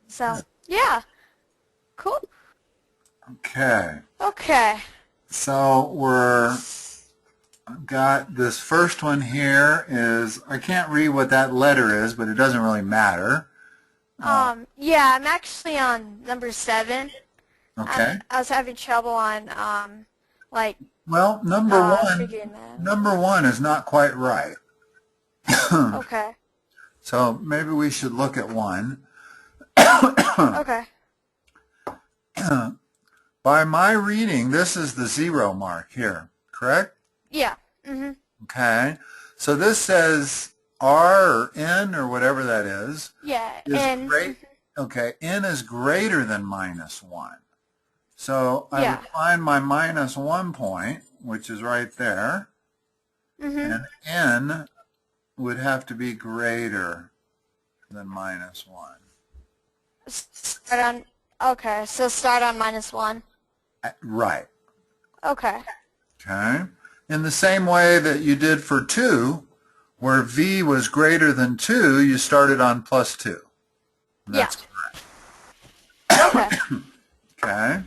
So, yeah. Cool. Okay. Okay. So I've got this first one here is, I can't read what that letter is, but it doesn't really matter. Yeah, I'm actually on number 7. Okay. I was having trouble on, like, Well, figuring that out. number one is not quite right. Okay. So maybe we should look at 1. Okay. By my reading, this is the 0 mark here, correct? Yeah. Mm-hmm. Okay. So this says R or N or whatever that is. Yeah, is great. Okay, N is greater than -1. So I would find my -1 point, which is right there, and N would have to be greater than -1. Okay, so start on -1. Right. Okay. Okay. In the same way that you did for 2, where V was greater than 2, you started on +2. That's correct. Okay. Okay.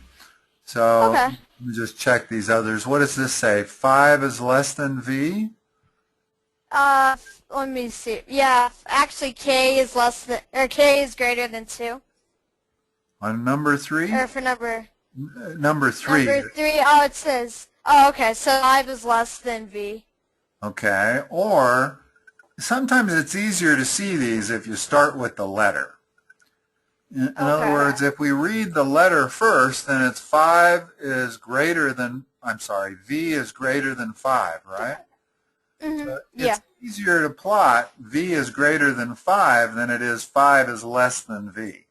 So let me just check these others. What does this say? 5 is less than V? Let me see. Yeah, actually K is K is greater than 2. On number 3? Or for number 3. Number 3, oh, it says, oh, okay, so 5 is less than V. Okay, or sometimes it's easier to see these if you start with the letter. In other words, if we read the letter first, then it's 5 is greater than, I'm sorry, V is greater than 5, right? So it's easier to plot V is greater than 5 than it is 5 is less than V.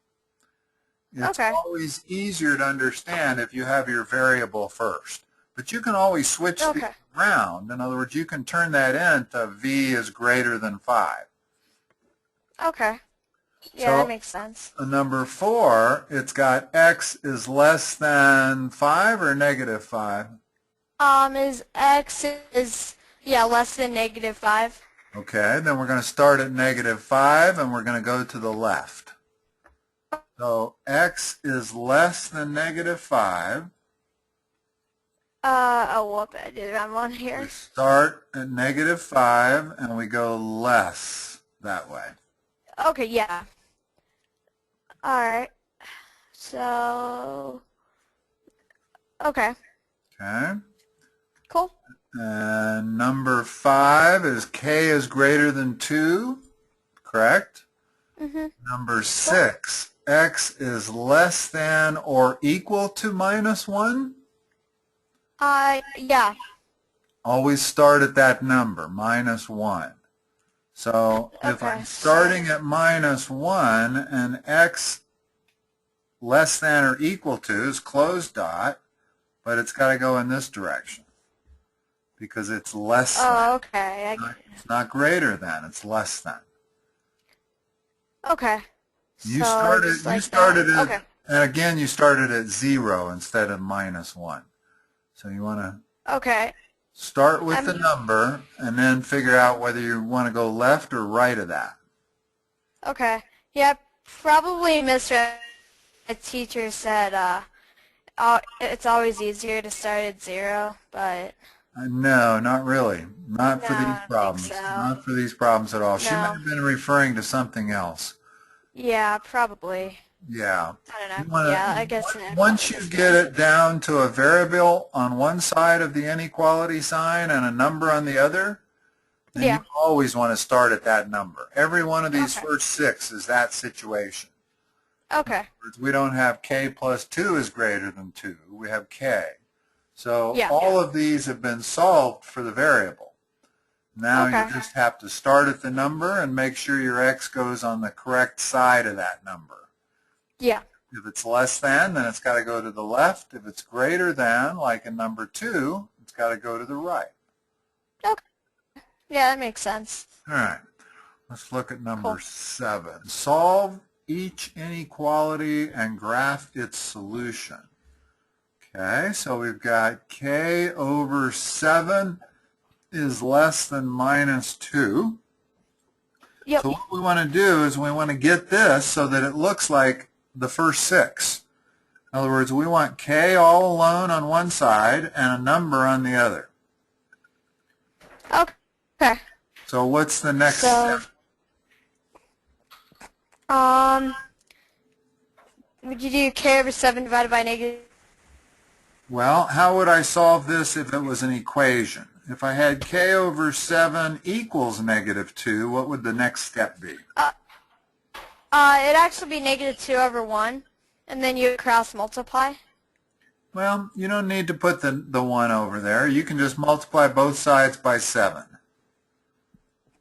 It's always easier to understand if you have your variable first. But you can always switch these around. In other words, you can turn that into V is greater than 5. Okay. Yeah, so that makes sense. Number 4, it's got X is less than 5 or -5? Is X is, less than -5. Okay, then we're going to start at -5 and we're going to go to the left. So X is less than -5. Oh, whoop, I did the wrong one here. We start at -5 and we go less that way. Okay, yeah. Alright. So, okay. Okay. Cool. And number 5 is K is greater than 2, correct? Number 6, X is less than or equal to -1? Yeah. Always start at that number, -1. So if I'm starting at -1 and X less than or equal to is closed dot, but it's got to go in this direction because it's less than. Oh, okay. It's not greater than, it's less than. Okay. You started at, and again you started at 0 instead of -1. So you want to start with the number and then figure out whether you want to go left or right of that. Okay. Yeah, probably Mr. A teacher said it's always easier to start at 0, but... No, not really. Not for these problems. Not for these problems at all. She might have been referring to something else. Yeah, probably. Yeah. I don't know. I guess. Once you get it down to a variable on one side of the inequality sign and a number on the other, then you always want to start at that number. Every one of these first 6 is that situation. Okay. We don't have K plus 2 is greater than 2. We have K. So all of these have been solved for the variable. Now you just have to start at the number and make sure your X goes on the correct side of that number. Yeah. If it's less than, then it's got to go to the left. If it's greater than, like in number 2, it's got to go to the right. Okay. Yeah, that makes sense. All right. Let's look at number 7. Solve each inequality and graph its solution. Okay, so we've got K over 7 is less than -2. Yep. So what we want to do is we want to get this so that it looks like the first 6. In other words, we want k all alone on one side and a number on the other. Okay. So what's the next step? Would you do k over 7 divided by negative? Well, how would I solve this if it was an equation? If I had k over 7 equals negative 2, what would the next step be? It'd actually be negative 2 over 1, and then you cross multiply. Well, you don't need to put the 1 over there. You can just multiply both sides by 7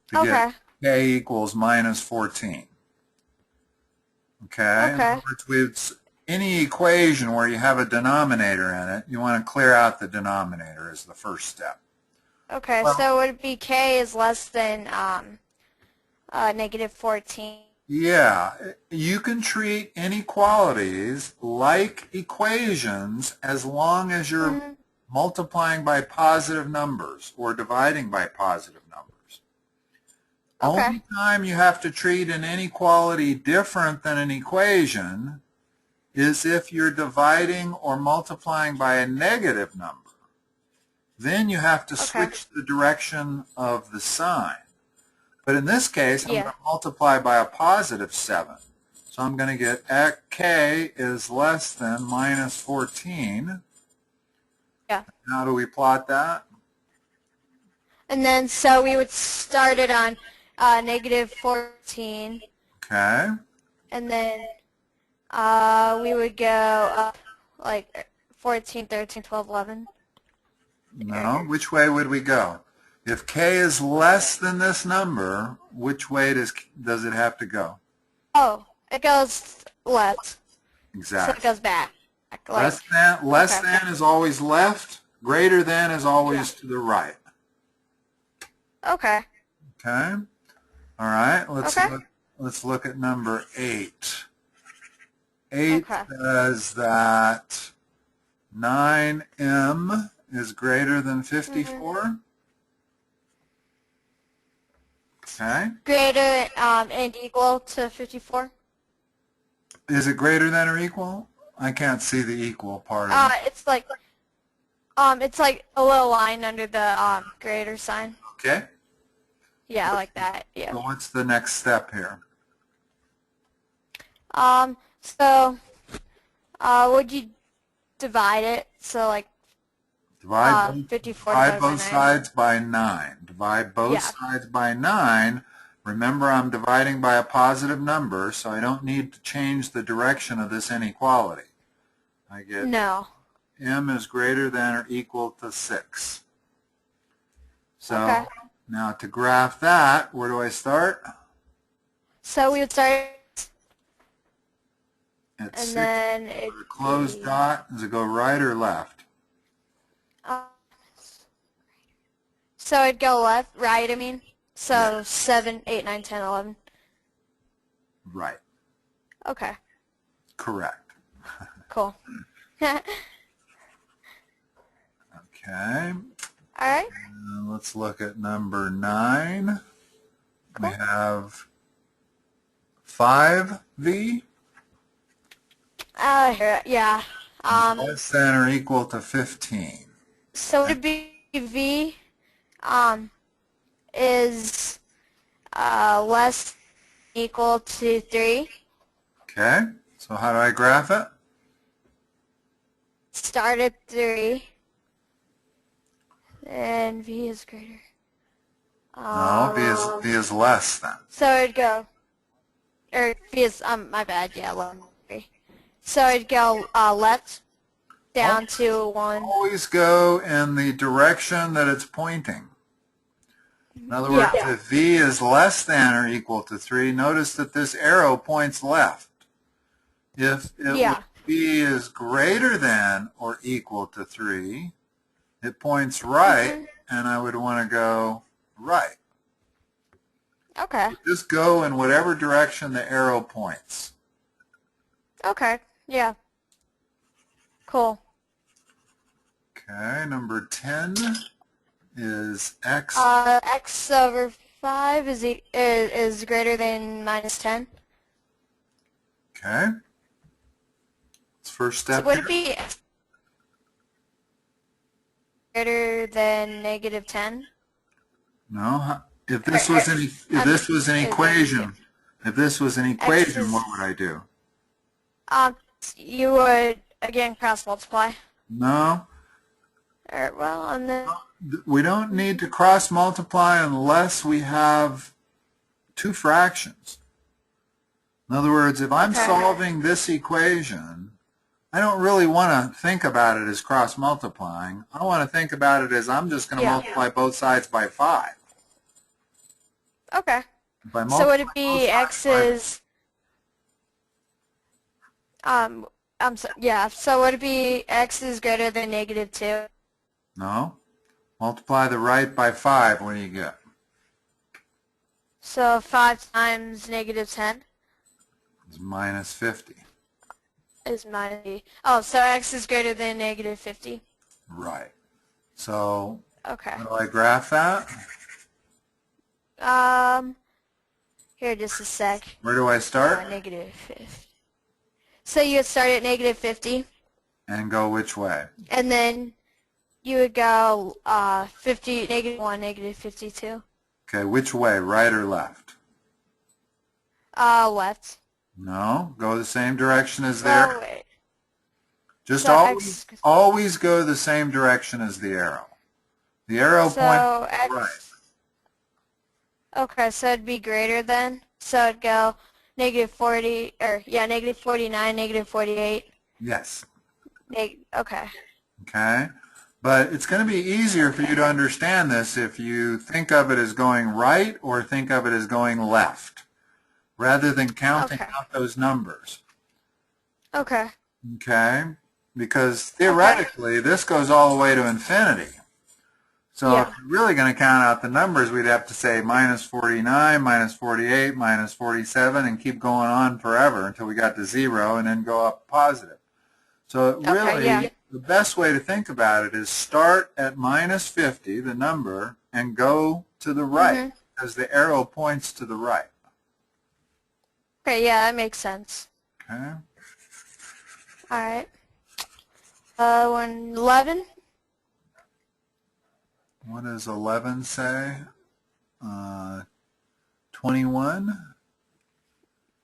to get k equals minus 14. Okay? In other words, with any equation where you have a denominator in it, you want to clear out the denominator as the first step. Okay, well, so would it be k is less than negative 14? Yeah, you can treat inequalities like equations as long as you're multiplying by positive numbers or dividing by positive numbers. Only time you have to treat an inequality different than an equation is if you're dividing or multiplying by a negative number. Then you have to switch the direction of the sign. But in this case, I'm going to multiply by a positive 7. So I'm going to get k is less than minus 14. Yeah. How do we plot that? And then, so we would start it on negative 14. Okay. And then we would go up like 14, 13, 12, 11. No, which way would we go? If k is less than this number, which way does it have to go? Oh, it goes left. Exactly. So it goes back. Like, less than is always left. Greater than is always to the right. Okay. Okay. All right. Let's look at number 8. 8 says that 9m is greater than 54. Okay. Greater and equal to 54. Is it greater than or equal? I can't see the equal part of it. It's like a little line under the greater sign. Okay. Yeah, like that. Yeah. So what's the next step here? So would you divide it? So like divide 54 divide both 9. sides by 9. Divide both sides by 9. Remember, I'm dividing by a positive number, so I don't need to change the direction of this inequality. I get m is greater than or equal to 6. So now to graph that, where do I start? So we would start at and 6. then With a closed dot. Does it go right or left? So it'd go left, right, I mean. So 7, 8, 9, 10, 11. Right. Okay. Correct. Cool. Okay. All right. Let's look at number 9. Cool. We have 5v. Yeah. Less than or equal to 15. So it'd be v is less than or equal to 3. Okay. So how do I graph it? Start at 3. And v is greater. No, v is less than. So it'd go, or v is, my bad, yeah, 11, 3. So it'd go left down to 1. Always go in the direction that it's pointing. In other words, if v is less than or equal to 3, notice that this arrow points left. If v is greater than or equal to 3, it points right, and I would want to go right. Okay. Just go in whatever direction the arrow points. Okay. Yeah. Cool. Okay, number 10 is x. X over 5 is greater than minus 10. Okay. first step So would here? it be x greater than negative 10? No. If Or, this was an negative. equation, if this was an X equation, is, what would I do? um, you would, again, cross multiply. No. Or, well, on the, We don't need to cross multiply unless we have two fractions. In other words, if I'm okay. solving this equation, I don't really want to think about it as cross multiplying. I want to think about it as I'm just going to multiply both sides by 5. Okay. If I So would multiply it both be sides x by is, so would it be x is greater than negative 2? No. Multiply the right by 5. What do you get? So 5 times negative 10 It's minus 50. is minus, oh, so x is greater than negative 50. Right. So Okay. how do I graph that? Here, just a sec. Where do I start? Negative 50. So you would start at negative 50, And go which way? and then you would go 50, negative 1, negative 52. Okay, which way, right or left? Left. No, go the same direction as there. Oh, wait. Just So always go the same direction as the arrow. The arrow points so right. Okay, so it'd be greater than. So it'd go negative 40, or yeah, negative 49, negative 48. Yes. Okay. Okay. But it's going to be easier for you to understand this if you think of it as going right or think of it as going left, rather than counting out those numbers. Okay. Okay? Because theoretically, this goes all the way to infinity. So if you're really going to count out the numbers, we'd have to say minus 49, minus 48, minus 47, and keep going on forever until we got to 0 and then go up positive. So really, the best way to think about it is start at minus 50, the number, and go to the right, because the arrow points to the right. Okay, yeah, that makes sense. Okay. All right. 11. What does 11 say? 21?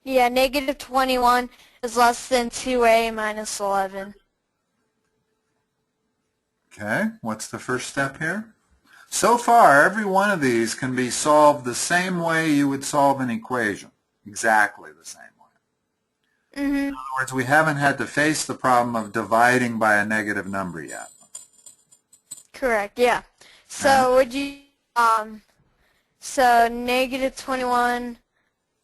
Yeah, negative 21 is less than 2a minus 11. Okay, what's the first step here? So far, every one of these can be solved the same way you would solve an equation. Exactly the same way. In other words, we haven't had to face the problem of dividing by a negative number yet. Correct, yeah. So would you, so negative 21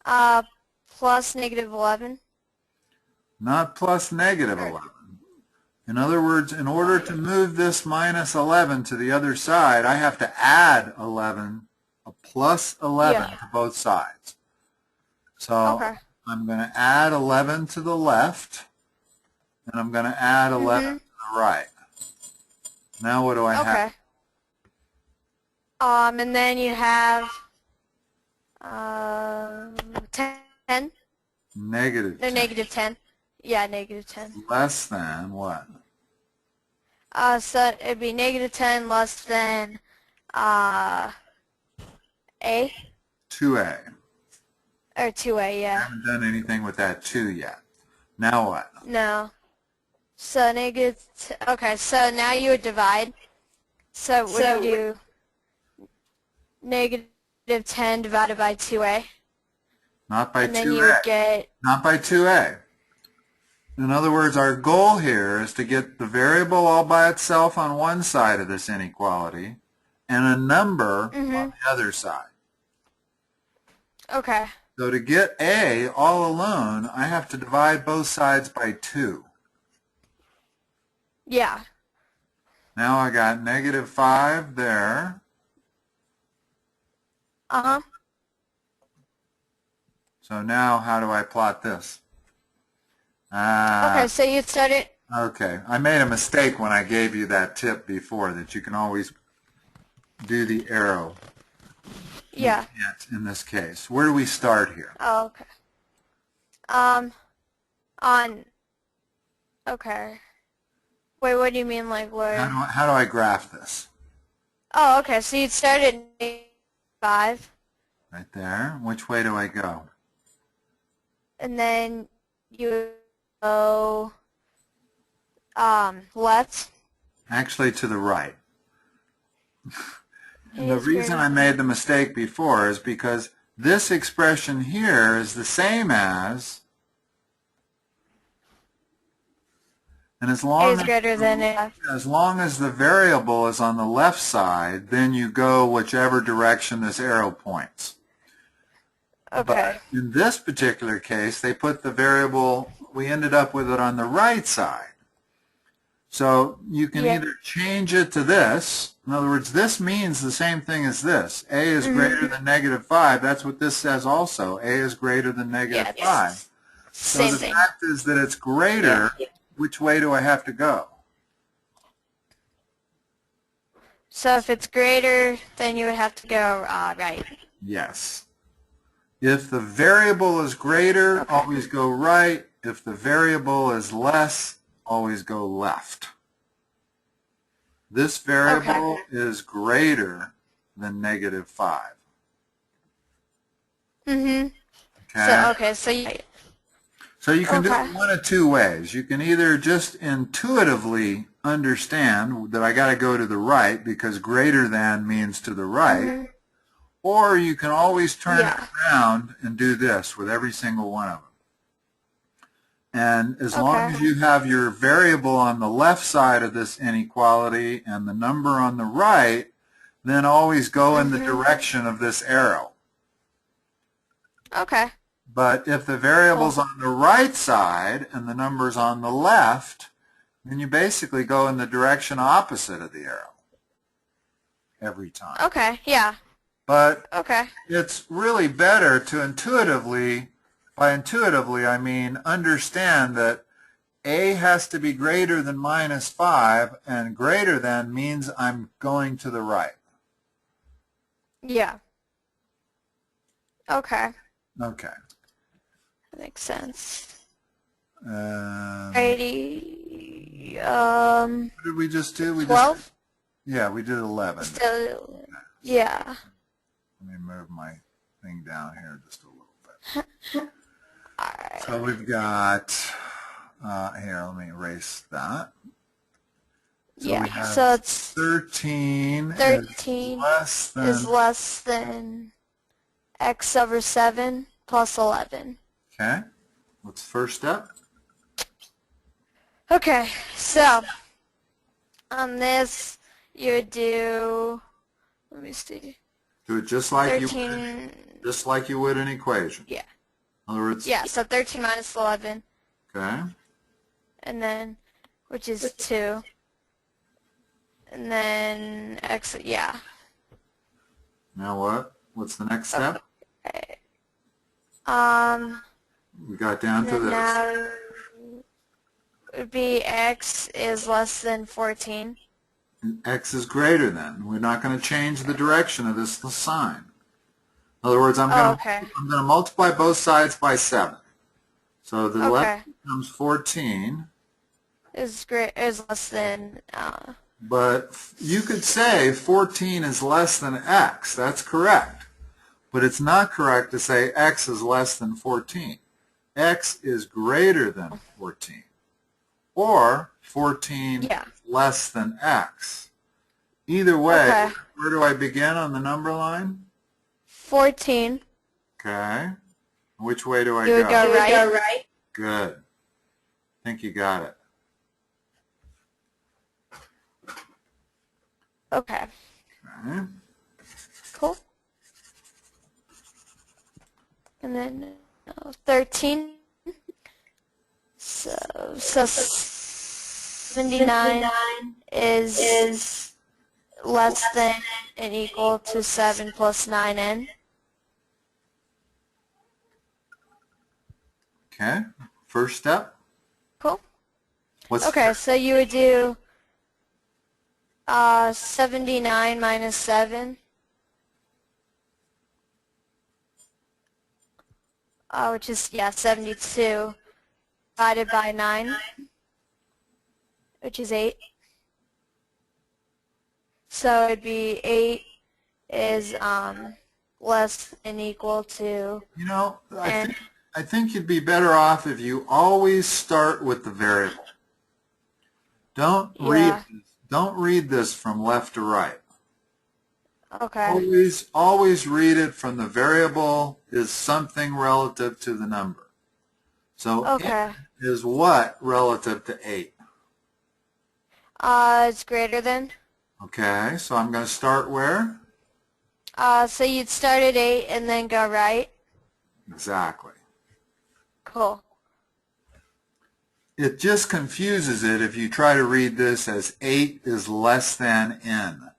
plus negative 11? Not plus negative 11. In other words, in order to move this minus 11 to the other side, I have to add 11, a plus 11 to both sides. So I'm going to add 11 to the left, and I'm going to add 11 to the right. Now what do I have? And then you have 10. Negative 10. No, negative 10. Yeah, negative 10. Less than what? So it'd be negative 10 less than A? 2a. Or 2A, yeah. I haven't done anything with that 2 yet. Now what? No. So negative, okay, so now you would divide. So would you do negative 10 divided by 2A? Not by 2a. And then you would get... Not by 2a. In other words, our goal here is to get the variable all by itself on one side of this inequality and a number on the other side. Okay. So to get a all alone, I have to divide both sides by 2. Yeah. Now I got negative 5 there. So now how do I plot this? Okay, so you started... Okay, I made a mistake when I gave you that tip before that you can always do the arrow. Yeah. In this case. Where do we start here? Oh, okay. Okay. Wait, what do you mean, like where? How do I graph this? Oh, okay. So you'd start at -5, Right there. Which way do I go? and then you would go left. Actually, to the right. And A the is reason greater. I made the mistake before is because this expression here is the same as, and A is greater than F. as long as the variable is on the left side, then you go whichever direction this arrow points. Okay. But in this particular case, they put the variable, we ended up with it on the right side. So you can either change it to this. In other words, this means the same thing as this. A is greater than -5. That's what this says also. A is greater than -5. So Same the thing. fact is that it's greater. Which way do I have to go? So if it's greater, then you would have to go right. Yes. If the variable is greater, always go right. If the variable is less, always go left. This variable is greater than -5. Mhm. Okay? So So you can do it one of two ways. You can either just intuitively understand that I got to go to the right because greater than means to the right, or you can always turn it around and do this with every single one of them. And as long as you have your variable on the left side of this inequality and the number on the right, then always go in the direction of this arrow. Okay. But if the variable's on the right side and the number's on the left, then you basically go in the direction opposite of the arrow every time. Okay. Yeah. But it's really better to intuitively, by intuitively I mean understand that A has to be greater than -5, and greater than means I'm going to the right. Yeah. Okay. Okay. That makes sense. What 80. did we just do? 12. Yeah, we did 11. Still, yeah. Let me move my thing down here just a little bit. So we've got, here, let me erase that. So we have so it's 13 is less than x over 7 plus 11. Okay. What's the first step? Okay, so on this you would do, let me see. Do it just like 13, you would an equation. Yeah. In other words, Yeah, so 13 minus 11. Okay. And then, which is 2. And then x, yeah. Now what? What's the next step? Okay. We got down to this. Now it would be x is less than 14. And x is greater than. We're not going to change the direction of this sign. In other words, I'm going to multiply both sides by 7. So the left becomes 14. Is less than. But you could say 14 is less than x. That's correct. But it's not correct to say x is less than 14. X is greater than 14. Or 14 less than x. Either way, where do I begin on the number line? 14. Okay. Which way do I go? You would go right. Good. I think you got it. Okay. Cool. And then 13. So 79 is less than and equal to 7 plus 9n. Okay. First step. Cool. Okay, so you would do 79 minus 7. Which is, 72 divided by 9. which is 8. So it'd be 8 is less than equal to You know, n. I think you'd be better off if you always start with the variable. Don't Yeah. read this from left to right. Okay. Always read it from the variable is something relative to the number. So Okay. n is what relative to 8? It's greater than. Okay, so I'm going to start where? So you'd start at 8 and then go right. Exactly. Cool. It just confuses it if you try to read this as 8 is less than n.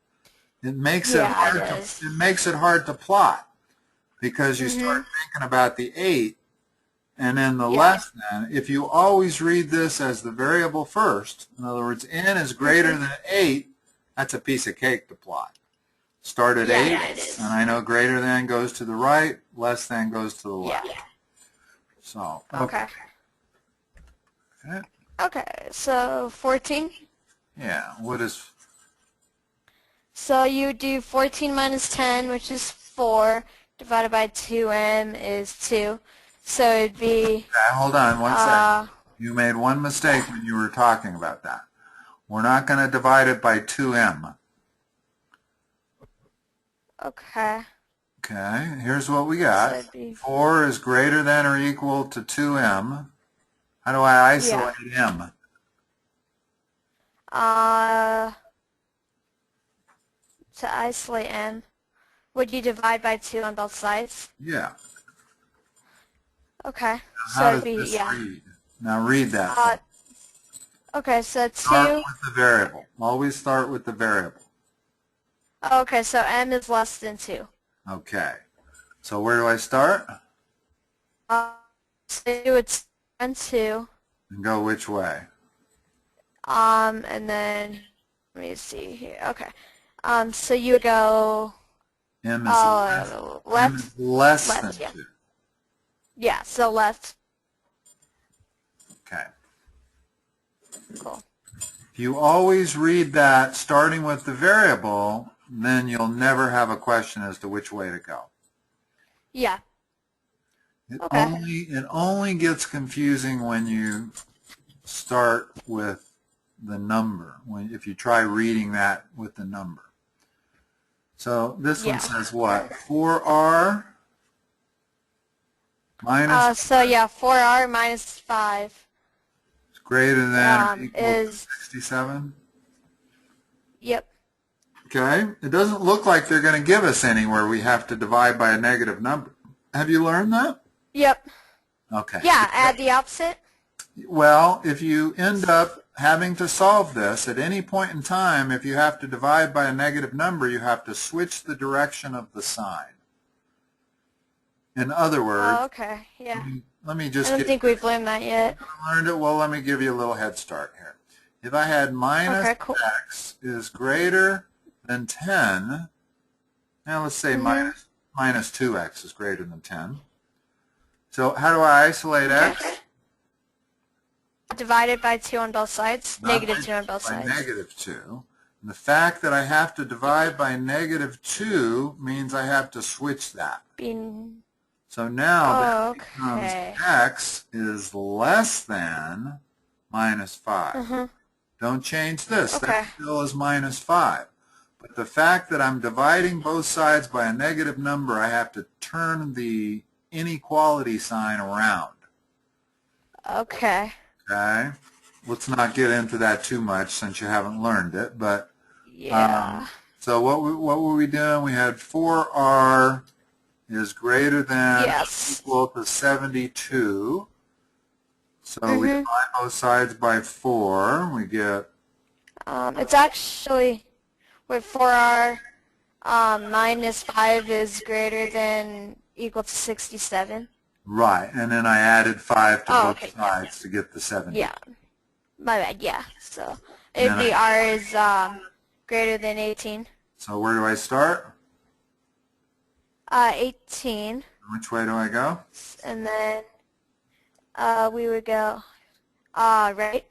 It makes it Yeah, hard it is. it makes it hard to plot because you start thinking about the 8 and then the Yeah. less than. If you always read this as the variable first, in other words, n is greater than 8, that's a piece of cake to plot. Start at 8, Yeah, it is. and I know greater than goes to the right, less than goes to the left. Yeah. So, Okay. okay. Okay, so 14. Yeah, what is... So you do 14 minus 10, which is 4, divided by 2m is 2. So it'd be... hold on one second. You made one mistake when you were talking about that. We're not going to divide it by 2m. Okay. Okay, here's what we got. So it'd be... 4 is greater than or equal to 2m. How do I isolate m? To isolate m, would you divide by 2 on both sides? Yeah. Okay. So How it'd does be, this yeah. read? Now read that. Okay, so 2... Start with the variable. Always start with the variable. Okay, so m is less than 2. Okay. So where do I start? So it's 2. And go which way? And then, let me see here. Okay. So you would go M left. is less Left, than yeah. 2. Yeah, so left. Okay. Cool. If you always read that starting with the variable, then you'll never have a question as to which way to go. Yeah. It Okay. only gets confusing when you start with the number, if you try reading that with the number. So this one says what? 4r minus So yeah, 4r minus 5 is greater than or equal to is 67? Yep. Okay. It doesn't look like they're going to give us anywhere we have to divide by a negative number. Have you learned that? Yep. Okay. Yeah, add the opposite. Well, if you end up having to solve this at any point in time, if you have to divide by a negative number, you have to switch the direction of the sign. In other words, Okay, yeah. let me just I don't think we've learned that yet. learned it. Well, let me give you a little head start here. If I had minus x is greater than 10, now let's say minus 2x is greater than 10. So how do I isolate x? Divided by 2 on both sides. Negative 2 on both sides. Negative 2. And the fact that I have to divide by negative 2 means I have to switch that. So now that becomes x is less than minus 5. Don't change this. That still is minus 5. But the fact that I'm dividing both sides by a negative number, I have to turn the inequality sign around. Okay. Okay? Let's not get into that too much since you haven't learned it. But so what were we doing? We had 4r is greater than or equal to 72. So we divide both sides by 4. We get... it's actually with 4r minus 5 is greater than equal to 67. Right, and then I added 5 to both sides to get the 70. Yeah, my bad, yeah. So it'd be r is greater than 18. So where do I start? 18. Which way do I go? And then we would go right.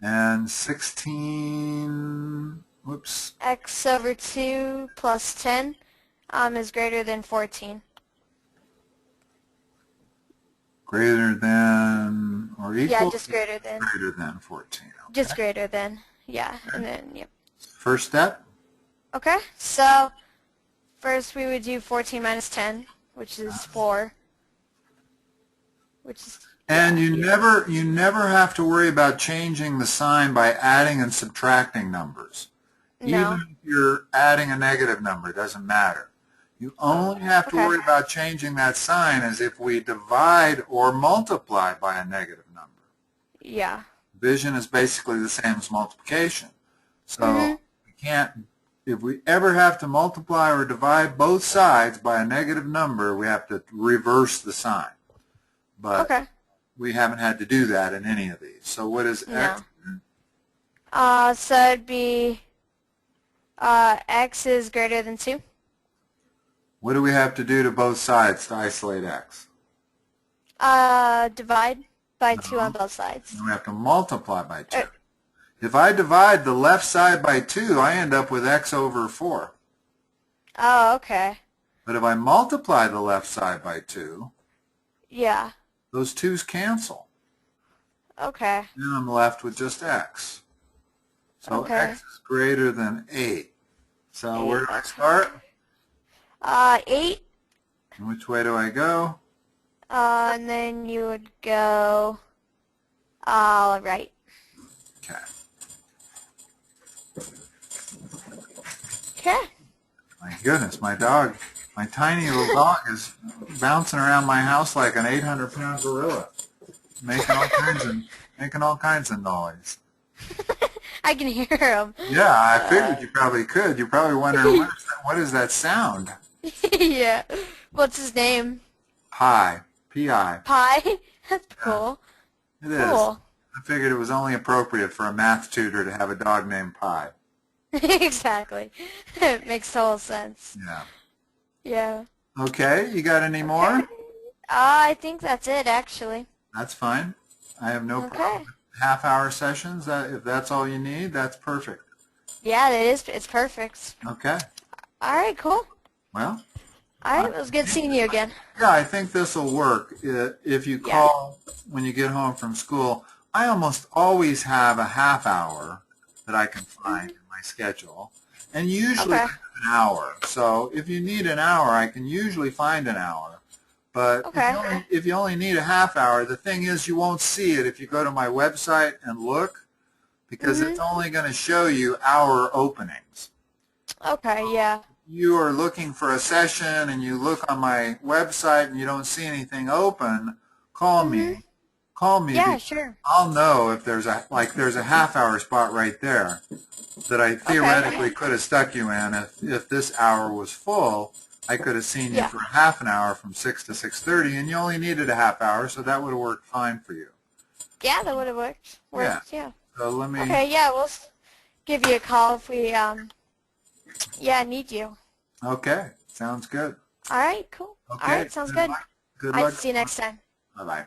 And 16, whoops. X over 2 plus 10 is greater than 14. Greater than or equal? Yeah, just greater than. Greater than 14. Okay. Just greater than. Yeah, and then, yep. First step? Okay, so first we would do 14 minus 10, which is 4. Which is... And yeah, you never have to worry about changing the sign by adding and subtracting numbers. No. Even if you're adding a negative number, it doesn't matter. You only have to Okay. worry about changing that sign as if we divide or multiply by a negative number. Yeah. Division is basically the same as multiplication. So we can't, if we ever have to multiply or divide both sides by a negative number, we have to reverse the sign. But Okay. we haven't had to do that in any of these. So what is X? So it'd be X is greater than 2. What do we have to do to both sides to isolate X? Divide by 2 on both sides. We have to multiply by 2. If I divide the left side by 2, I end up with X over 4. Oh, okay. But if I multiply the left side by 2, Yeah. those 2's cancel. Okay. Then I'm left with just X. So Okay. X is greater than 8. So 8, where do I okay. start? 8. And which way do I go? And then you would go right. Okay. Okay. My goodness, my tiny little dog is bouncing around my house like an 800-pound gorilla, making all kinds of noise. I can hear him. Yeah, I figured you probably could. You're probably wondering, what is that sound? Yeah. What's his name? Pi. P-I. Pi? That's cool. It is. Cool. I figured it was only appropriate for a math tutor to have a dog named Pi. Exactly. It makes total sense. Yeah. Yeah. Okay, you got any more? I think that's it, actually. That's fine. I have no Okay. problem with half-hour sessions. If that's all you need, that's perfect. Yeah, it is. It's perfect. Okay. All right, cool. Well, All right, it was good seeing you again. yeah, I think this will work. If you call when you get home from school, I almost always have a half hour that I can find in my schedule, and usually I have an hour. So if you need an hour, I can usually find an hour. But if you only need a half hour, the thing is you won't see it if you go to my website and look, because it's only going to show you hour openings. Okay, yeah. You are looking for a session and you look on my website and you don't see anything open, call me. Call me. Yeah, sure. I'll know if there's a half-hour spot right there that I theoretically could have stuck you in. If this hour was full, I could have seen you for half an hour from 6 to 6:30, and you only needed a half hour, so that would have worked fine for you. Yeah, that would have worked. Yeah. So let me. Okay, yeah, we'll give you a call if we need you. Okay, sounds good. All right, cool. Okay. All right, sounds good. Good All luck. right, see you next time. Bye-bye.